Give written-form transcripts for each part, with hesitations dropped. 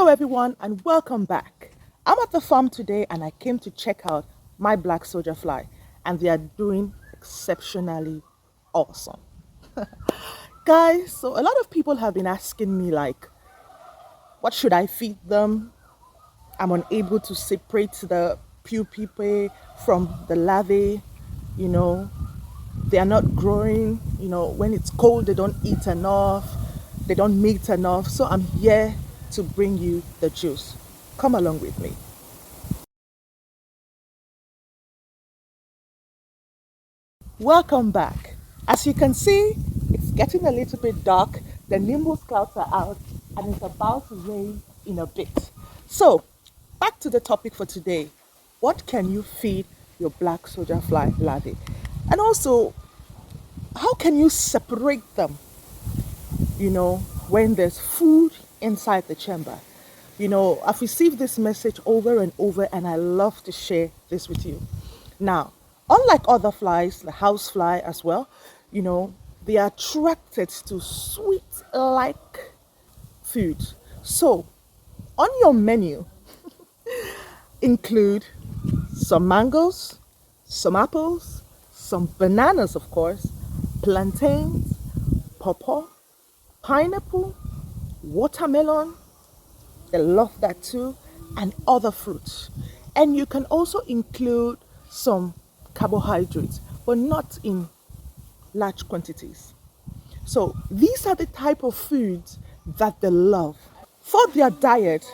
everyone, and welcome back. I'm at the farm today and I came to check out my black soldier fly, and they are doing exceptionally awesome. Guys, so a lot of people have been asking me like, what should I feed them? I'm unable to separate the pupae from the larvae, you know, they are not growing, when it's cold they don't eat enough, they don't mate enough. So I'm here to bring you the juice. Come along with me. Welcome back. As you can see, it's getting a little bit dark, the nimbus clouds are out, and it's about to rain in a bit. So back to the topic for today. What can you feed your black soldier fly larvae? And also, how can you separate them, when there's food inside the chamber? I've received this message over and over, and I love to share this with you. Now, unlike other flies, the house fly as well, you know, they are attracted to sweet like food. So, on your menu, include some mangoes, some apples, some bananas, of course, plantains, pawpaw, pineapple, watermelon, they love that too, and other fruits. And you can also include some carbohydrates, but not in large quantities. So these are the type of foods that they love. For their diet,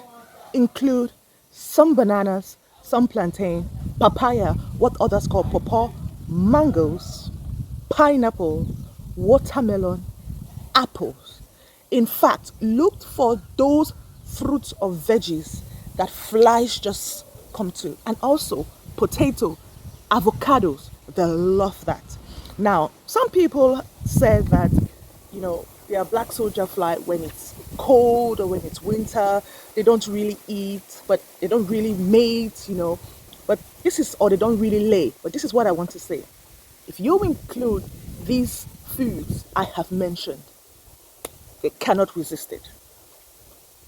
include some bananas, some plantain, papaya, what others call pawpaw, mangoes, pineapple, watermelon, apples. In fact, look for those fruits or veggies that flies just come to, and also potato, avocados. They love that. Now, some people say that they are black soldier fly when it's cold or when it's winter. They don't really eat, but they don't really mate. But this is, or they don't really lay. But this is what I want to say. If you include these foods I have mentioned, they cannot resist it.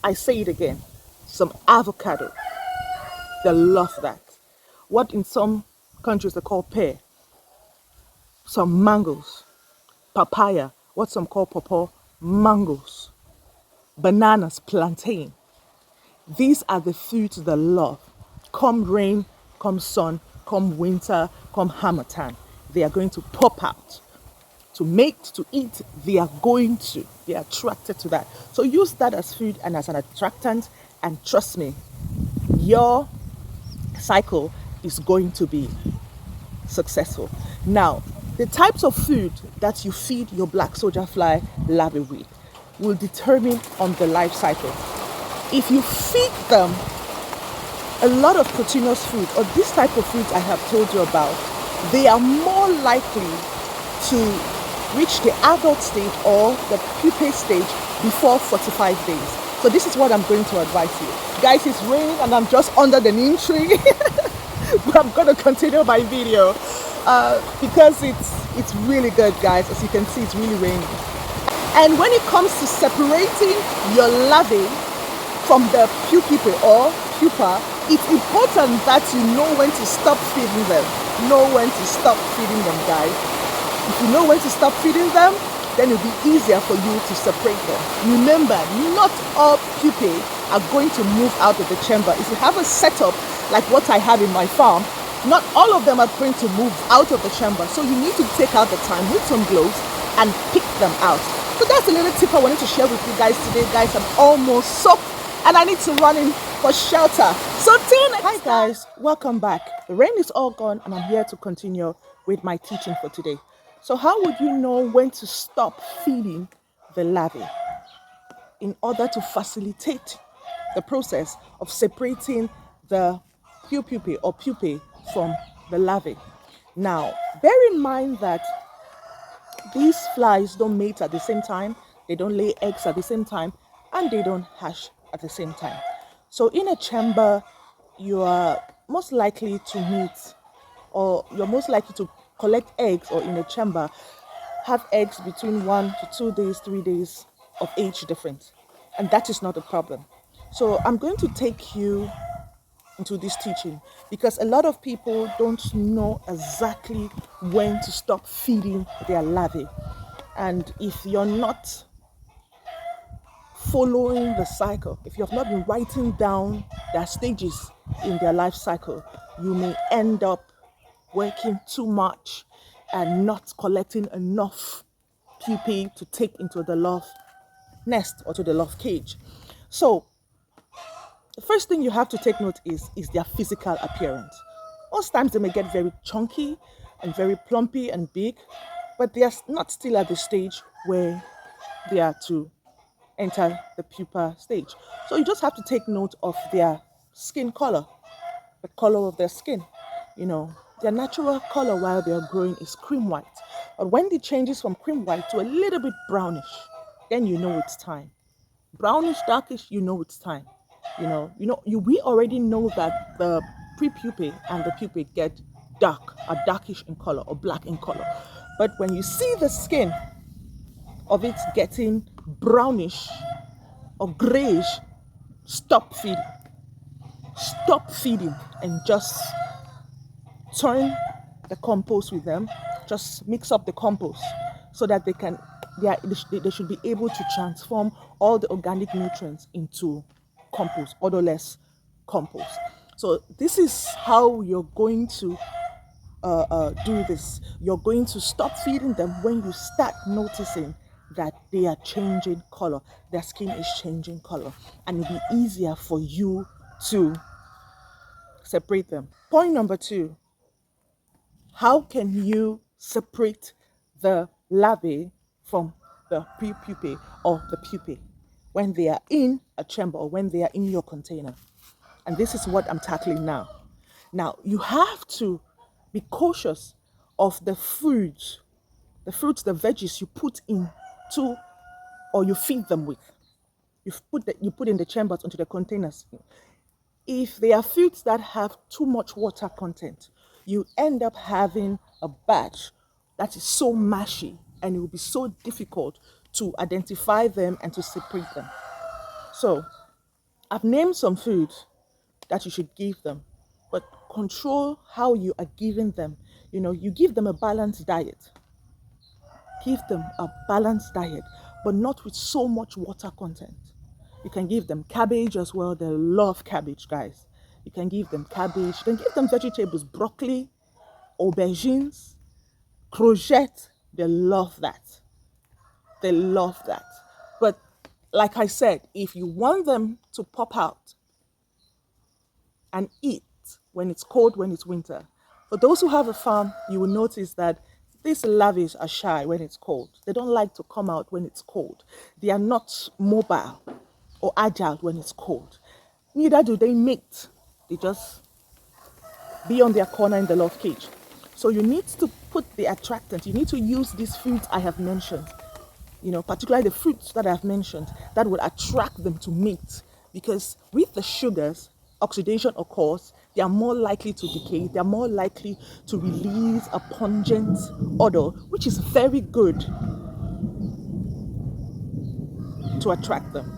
I say it again. Some avocado. They love that. What in some countries they call pear. Some mangoes. Papaya. What some call pawpaw. Mangoes. Bananas. Plantain. These are the foods they love. Come rain, come sun, come winter, come harmattan. They are going to pop out. To make, to eat, they are attracted to that. So use that as food and as an attractant, and trust me, your cycle is going to be successful. Now, the types of food that you feed your black soldier fly larvae with will determine on the life cycle. If you feed them a lot of proteinous food, or this type of foods I have told you about, they are more likely to reach the adult stage or the pupae stage before 45 days. So this is what I'm going to advise you. Guys, it's raining and I'm just under the neem tree. But I'm going to continue my video because it's really good, guys. As you can see, it's really raining. And when it comes to separating your larvae from the pupae or pupa, it's important that you know when to stop feeding them. Know when to stop feeding them, guys. If you know when to stop feeding them, then it'll be easier for you to separate them. Remember, not all pupae are going to move out of the chamber. If you have a setup like what I have in my farm, not all of them are going to move out of the chamber. So you need to take out the time with some gloves and pick them out. So that's a little tip I wanted to share with you guys today. Guys, I'm almost soaked and I need to run in for shelter. So till next time. Hi guys, welcome back. The rain is all gone and I'm here to continue with my teaching for today. So how would you know when to stop feeding the larvae in order to facilitate the process of separating the pupae or pupae from the larvae? Now, bear in mind that these flies don't mate at the same time, they don't lay eggs at the same time, and they don't hatch at the same time. So in a chamber, you are most likely to meet, or you're most likely to collect eggs, or in a chamber have eggs between 1 to 2 days, 3 days of age difference, and that is not a problem. So I'm going to take you into this teaching because a lot of people don't know exactly when to stop feeding their larvae. And if you're not following the cycle, if you have not been writing down their stages in their life cycle, you may end up working too much and not collecting enough pupae to take into the larva nest or to the larva cage. So the first thing you have to take note is their physical appearance. Most times they may get very chunky and very plumpy and big, but they are not still at the stage where they are to enter the pupa stage. So you just have to take note of their skin color, the color of their skin. You know, their natural color while they are growing is cream white. But when it changes from cream white to a little bit brownish, then you know it's time. Brownish, darkish, you know it's time. We already know that the pre-pupae and the pupae get dark, are darkish in color or black in color. But when you see the skin of it getting brownish or grayish, stop feeding. Stop feeding and just turn the compost with them. Just mix up the compost so that they should be able to transform all the organic nutrients into compost, odorless compost. So this is how you're going to do this. You're going to stop feeding them when you start noticing that they are changing color, their skin is changing color, and it'll be easier for you to separate them. Point number 2, how can you separate the larvae from the pre-pupae or the pupae when they are in a chamber or when they are in your container? And this is what I'm tackling now. Now, you have to be cautious of the fruits, the veggies you put into or you feed them with. You put in the chambers into the containers. If they are fruits that have too much water content, you end up having a batch that is so mashy and it will be so difficult to identify them and to separate them. So I've named some foods that you should give them, but control how you are giving them. You give them a balanced diet. Give them a balanced diet, but not with so much water content. You can give them cabbage as well. They love cabbage, guys. You can give them cabbage. You can give them vegetables, broccoli, aubergines, courgette. They love that. They love that. But like I said, if you want them to pop out and eat when it's cold, when it's winter, for those who have a farm, you will notice that these larvae are shy when it's cold. They don't like to come out when it's cold. They are not mobile or agile when it's cold. Neither do they mate. They just be on their corner in the love cage. So you need to put the attractant. You need to use these fruits I have mentioned, particularly the fruits that I have mentioned that will attract them to mate. Because with the sugars, oxidation occurs, they are more likely to decay, they are more likely to release a pungent odor, which is very good to attract them.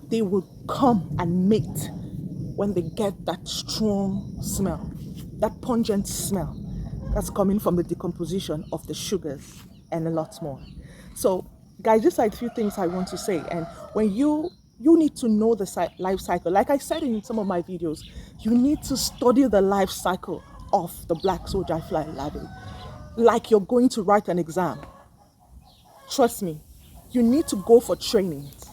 They will come and mate when they get that strong smell, that pungent smell that's coming from the decomposition of the sugars and a lot more. So, guys, these are a few things I want to say. And when you need to know the life cycle. Like I said in some of my videos, you need to study the life cycle of the black soldier fly larvae, like you're going to write an exam. Trust me, you need to go for trainings.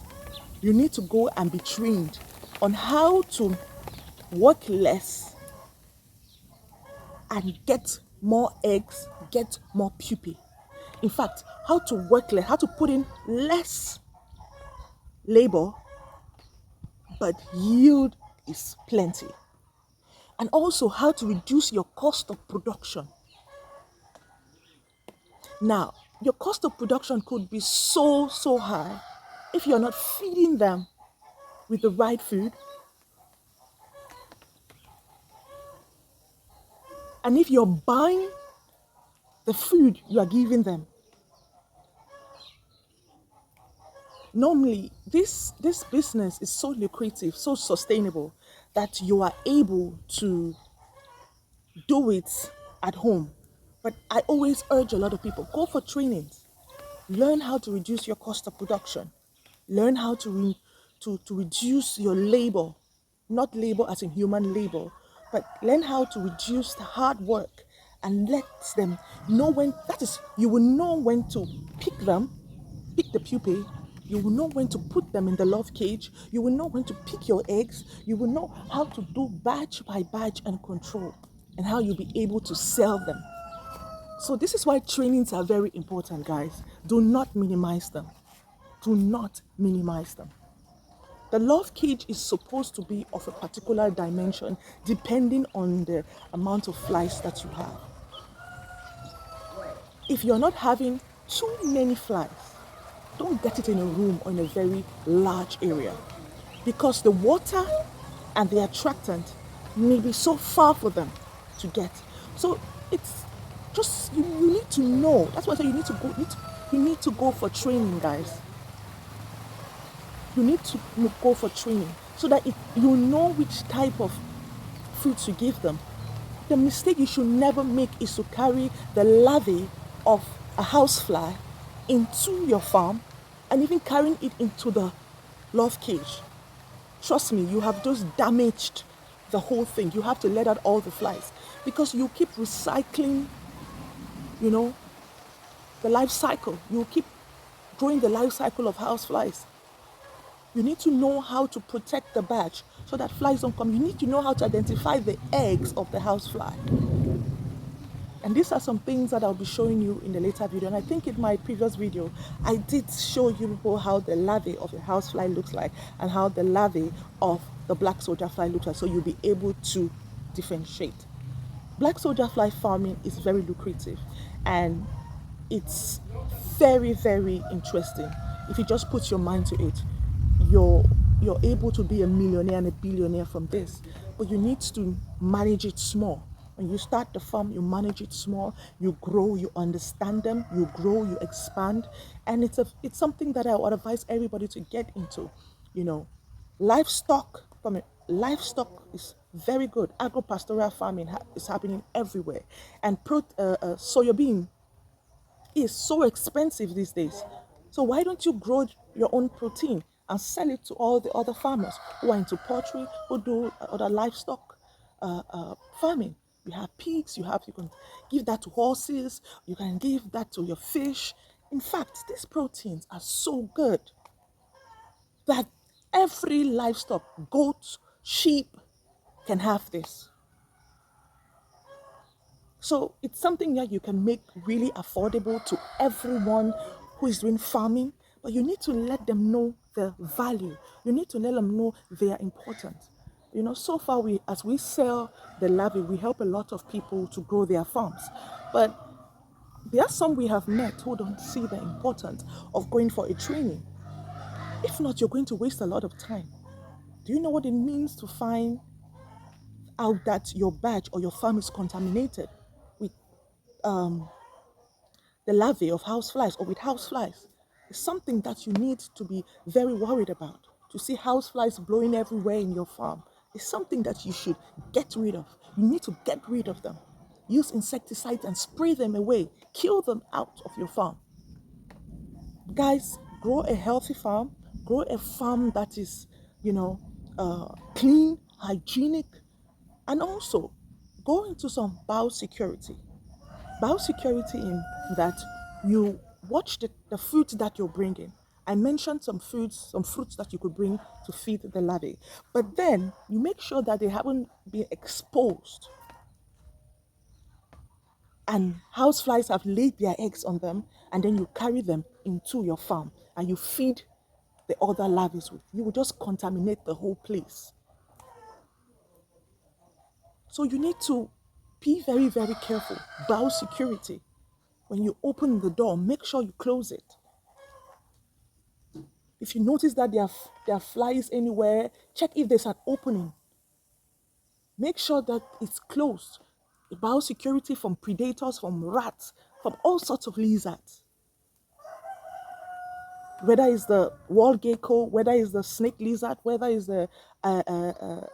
You need to go and be trained on how to work less and get more eggs, get more pupae. In fact, how to work less, how to put in less labor, but yield is plenty. And also how to reduce your cost of production. Now, your cost of production could be so high if you're not feeding them with the right food. And if you're buying the food you are giving them Normally, this business is so lucrative, so sustainable that you are able to do it at home. But I always urge a lot of people, go for trainings. Learn how to reduce your cost of production. Learn how to reduce your labor, not labor as in human labor, but learn how to reduce the hard work and let them know when, that is, you will know when to pick them, pick the pupae. You will know when to put them in the love cage. You will know when to pick your eggs. You will know how to do batch by batch and control, and how you'll be able to sell them. So this is why trainings are very important, guys. Do not minimize them. Do not minimize them. The love cage is supposed to be of a particular dimension depending on the amount of flies that you have. If you're not having too many flies, don't get it in a room or in a very large area, because the water and the attractant may be so far for them to get. So it's just, you need to know. That's why I say you need to go for training, guys. You need to go for training so that you know which type of food to give them. The mistake you should never make is to carry the larvae of a housefly into your farm and even carrying it into the love cage. Trust me, you have just damaged the whole thing. You have to let out all the flies because you keep recycling, you know, the life cycle. You keep growing the life cycle of house flies. You need to know how to protect the batch so that flies don't come. You need to know how to identify the eggs of the housefly. And these are some things that I'll be showing you in the later video. And I think in my previous video, I did show you people how the larvae of a housefly looks like and how the larvae of the black soldier fly looks like, so you'll be able to differentiate. Black soldier fly farming is very lucrative and it's very, very interesting. If you just put your mind to it, you're able to be a millionaire and a billionaire from this. But you need to manage it small. When you start the farm, you manage it small, you grow, you understand them, you grow, you expand. And it's something that I would advise everybody to get into. You know, livestock, livestock is very good. Agro-pastoral farming is happening everywhere. And soybean is so expensive these days. So why don't you grow your own protein and sell it to all the other farmers who are into poultry, who do other livestock farming? You have pigs, you can give that to horses, you can give that to your fish. In fact, these proteins are so good that every livestock, goats, sheep, can have this. So it's something that you can make really affordable to everyone who is doing farming, but you need to let them know the value. You need to let them know they are important. You know, so far as we sell the larvae, we help a lot of people to grow their farms. But there are some we have met who don't see the importance of going for a training. If not, you're going to waste a lot of time. Do you know what it means to find out that your batch or your farm is contaminated with the larvae of houseflies or with houseflies? It's something that you need to be very worried about. To see houseflies blowing everywhere in your farm is something that you should get rid of. You need to get rid of them. Use insecticides and spray them away. Kill them out of your farm. Guys, grow a healthy farm. Grow a farm that is, clean, hygienic, and also go into some biosecurity. Biosecurity in that you watch the fruits that you're bringing. I mentioned some fruits that you could bring to feed the larvae, but then you make sure that they haven't been exposed and houseflies have laid their eggs on them, and then you carry them into your farm and you feed the other larvae with. You will just contaminate the whole place. So you need to be very, very careful. Biosecurity. When you open the door, make sure you close it. If you notice that there are flies anywhere, check if there's an opening. Make sure that it's closed. Biosecurity from predators, from rats, from all sorts of lizards. whether it's the wall gecko, whether it's the snake lizard, whether it's uh, uh, uh,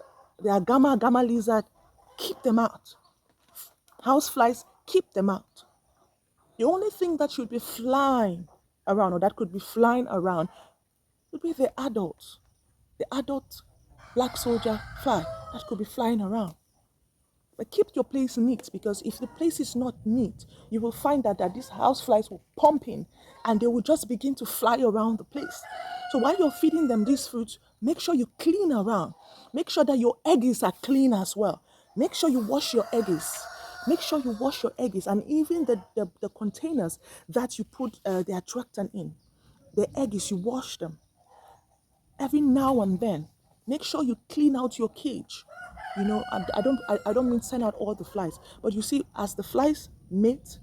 the agama lizard, keep them out. House flies, keep them out. The only thing that should be flying around, or that could be flying around, would be the adult black soldier fly that could be flying around. But keep your place neat, because if the place is not neat, you will find that these house flies will pump in and they will just begin to fly around the place. So while you're feeding them these fruits, make sure you clean around. Make sure that your eggs are clean as well. Make sure you wash your eggs. Make sure you wash your eggs, and even the containers that you put the attractant in, the eggs, you wash them every now and then. Make sure you clean out your cage. I don't mean send out all the flies, but you see, as the flies mate,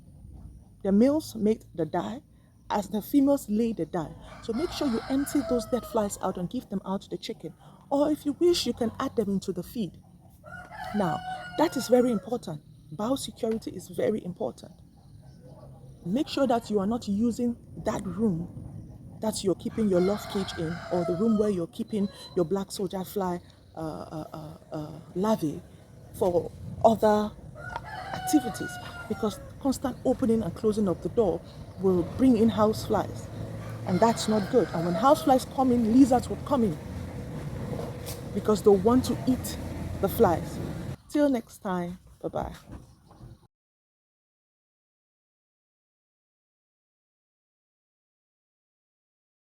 the males mate the die, as the females lay the die. So make sure you empty those dead flies out and give them out to the chicken. Or if you wish, you can add them into the feed. Now, that is very important. Biosecurity is very important. Make sure that you are not using that room that you're keeping your loft cage in, or the room where you're keeping your black soldier fly larvae, for other activities, because constant opening and closing of the door will bring in house flies, and that's not good. And when house flies come in, lizards will come in because they want to eat the flies. Till next time, bye bye.